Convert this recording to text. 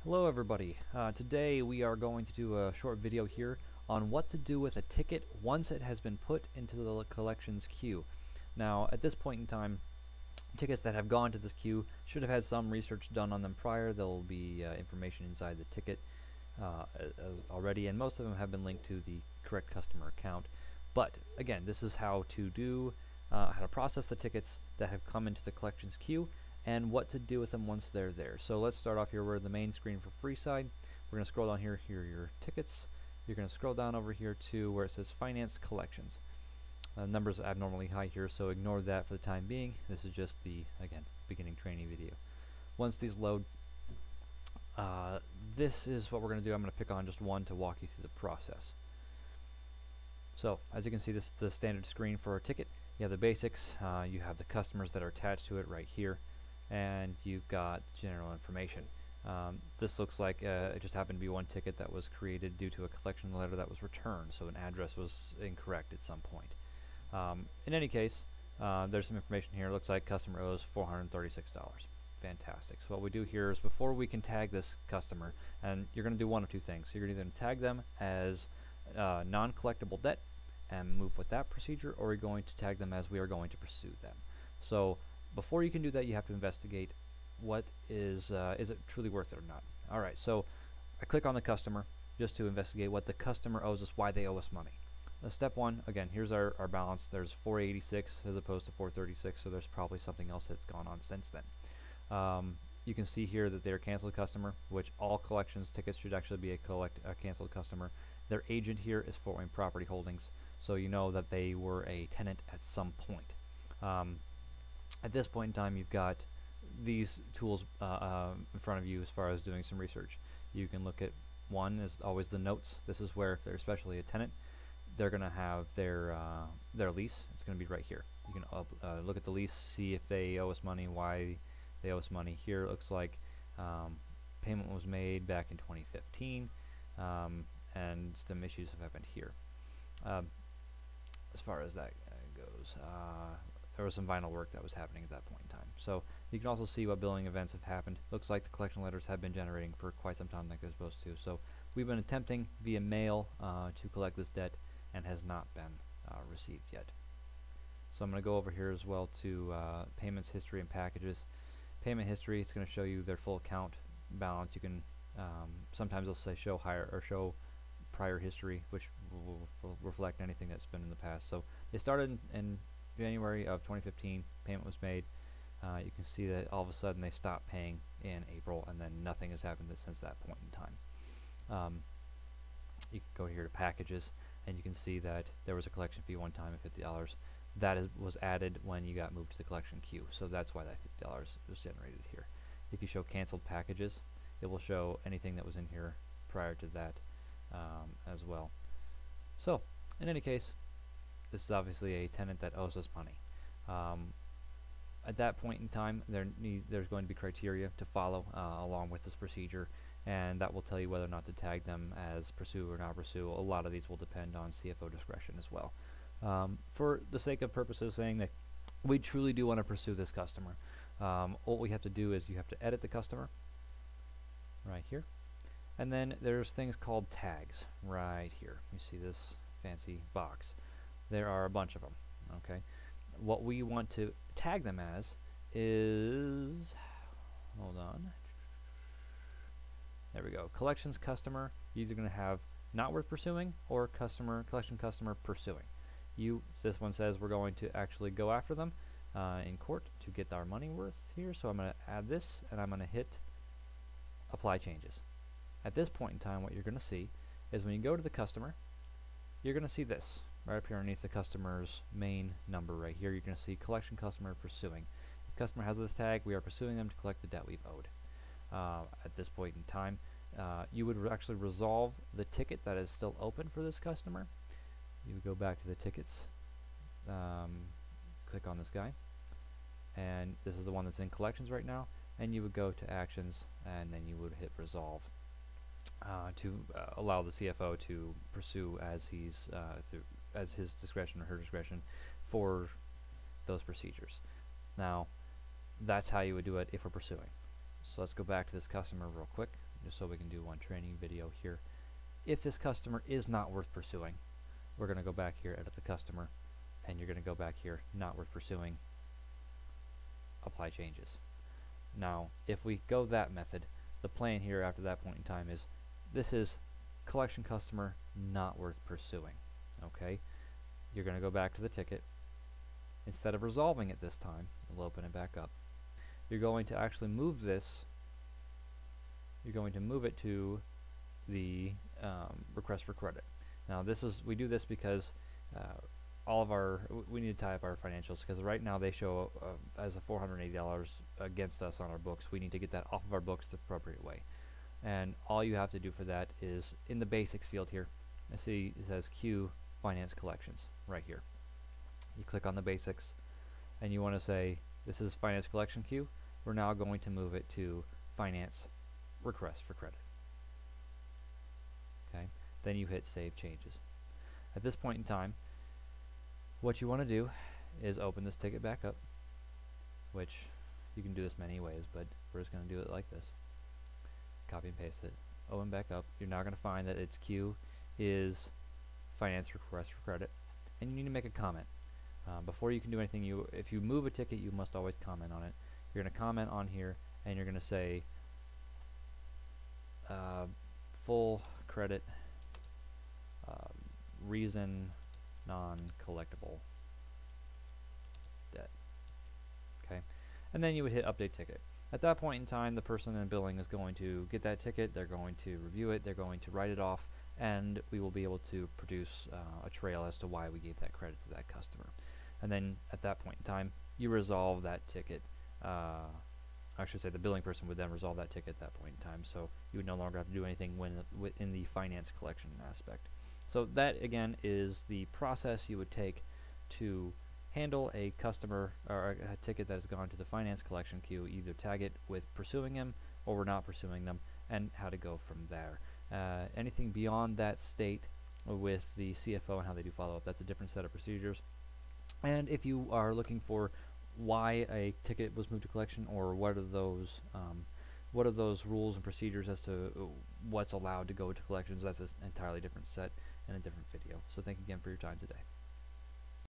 Hello everybody. Today we are going to do a short video here on what to do with a ticket once it has been put into the collections queue. Now at this point in time, tickets that have gone to this queue should have had some research done on them prior. There will be information inside the ticket already, and most of them have been linked to the correct customer account. But again, this is how to process the tickets that have come into the collections queue and what to do with them once they're there. So let's start off here. We're in the main screen for Freeside. We're going to scroll down here. Here are your tickets. You're going to scroll down over here to where it says Finance Collections. Numbers are abnormally high here, so ignore that for the time being. This is just the, again, beginning training video. Once these load, this is what we're going to do. I'm going to pick on just one to walk you through the process. So, as you can see, this is the standard screen for a ticket. You have the basics, you have the customers that are attached to it right here, and you've got general information. This looks like it just happened to be one ticket that was created due to a collection letter that was returned, so an address was incorrect at some point. In any case, there's some information here. It looks like customer owes $436. Fantastic. So what we do here is before we can tag this customer, and you're going to do one of two things. You're going to either tag them as non-collectible debt and move with that procedure, or you're going to tag them as we are going to pursue them. So before you can do that, you have to investigate what is it truly worth it or not. Alright, so I click on the customer just to investigate what the customer owes us, why they owe us money. Step one, again, here's our balance. There's 486 as opposed to 436, so there's probably something else that's gone on since then. You can see here that they're a canceled customer, which all collections tickets should actually be a canceled customer. Their agent here is Fort Wayne Property Holdings, so you know that they were a tenant at some point. At this point in time, you've got these tools in front of you as far as doing some research. You can look at, one is always the notes. This is where, if they're especially a tenant, they're going to have their lease. It's going to be right here. You can look at the lease, see if they owe us money, why they owe us money. Here it looks like payment was made back in 2015, and some issues have happened here. As far as that goes, there was some vinyl work that was happening at that point in time. So you can also see what billing events have happened. Looks like the collection letters have been generating for quite some time like they're supposed to. So we've been attempting via mail to collect this debt and has not been received yet. So I'm going to go over here as well to payments history and packages. Payment history is going to show you their full account balance. You can sometimes they'll say show higher or show prior history, which will reflect anything that's been in the past. So they started in January of 2015. Payment was made. You can see that all of a sudden they stopped paying in April, and then nothing has happened since that point in time. You can go here to packages, and you can see that there was a collection fee one time of $50. That was added when you got moved to the collection queue, so that's why that $50 was generated here. If you show canceled packages, it will show anything that was in here prior to that as well. So, in any case, this is obviously a tenant that owes us money. At that point in time, there's going to be criteria to follow along with this procedure, and that will tell you whether or not to tag them as pursue or not pursue. A lot of these will depend on CFO discretion as well. For the sake of purposes saying that we truly do want to pursue this customer, what we have to do is you have to edit the customer right here, and then there's things called tags right here. You see this fancy box. There are a bunch of them. Okay, what we want to tag them as is, hold on, there we go, collections customer. You're either going to have not worth pursuing or collection customer pursuing. This one says we're going to actually go after them in court to get our money worth here, so I'm going to add this and I'm going to hit apply changes. At this point in time, what you're going to see is when you go to the customer, you're going to see this right up here underneath the customer's main number right here. You're going to see collection customer pursuing. If the customer has this tag, we are pursuing them to collect the debt we've owed. At this point in time, you would actually resolve the ticket that is still open for this customer. You would go back to the tickets, click on this guy, and this is the one that's in collections right now, and you would go to actions, and then you would hit resolve to allow the CFO to pursue as his discretion or her discretion for those procedures. Now, that's how you would do it if we're pursuing. So let's go back to this customer real quick. just so we can do one training video here. If this customer is not worth pursuing, we're going to go back here, edit the customer, and you're going to go back here, not worth pursuing, apply changes. Now, if we go that method, the plan here after that point in time is, this is collection customer not worth pursuing. Okay, you're going to go back to the ticket. Instead of resolving it this time, we'll open it back up. You're going to actually move this. You're going to move it to the request for credit. Now, we do this because we need to tie up our financials, because right now they show as a $480 against us on our books. We need to get that off of our books the appropriate way. And all you have to do for that is in the basics field here. I see it says Q Finance Collections right here. You click on the basics and you want to say, this is Finance Collection Queue. We're now going to move it to Finance Request for Credit. Okay, then you hit Save Changes. At this point in time, what you want to do is open this ticket back up, which you can do this many ways, but we're just going to do it like this. Copy and paste it, open back up. You're now going to find that its Q is Finance Request for Credit, and you need to make a comment. Before you can do anything, if you move a ticket, you must always comment on it. You're going to comment on here, and you're going to say full credit, reason non-collectible debt. Okay, and then you would hit update ticket. At that point in time, the person in billing is going to get that ticket, they're going to review it, they're going to write it off, and we will be able to produce a trail as to why we gave that credit to that customer. And then at that point in time, you resolve that ticket. I should say the billing person would then resolve that ticket at that point in time, so you would no longer have to do anything in the finance collection aspect. So that again is the process you would take to handle a customer or a ticket that has gone to the finance collection queue, either tag it with pursuing them or we're not pursuing them, and how to go from there. Anything beyond that state with the CFO and how they do follow-up, that's a different set of procedures. And if you are looking for why a ticket was moved to collection, or what are those rules and procedures as to what's allowed to go to collections, that's an entirely different set and a different video. So thank you again for your time today.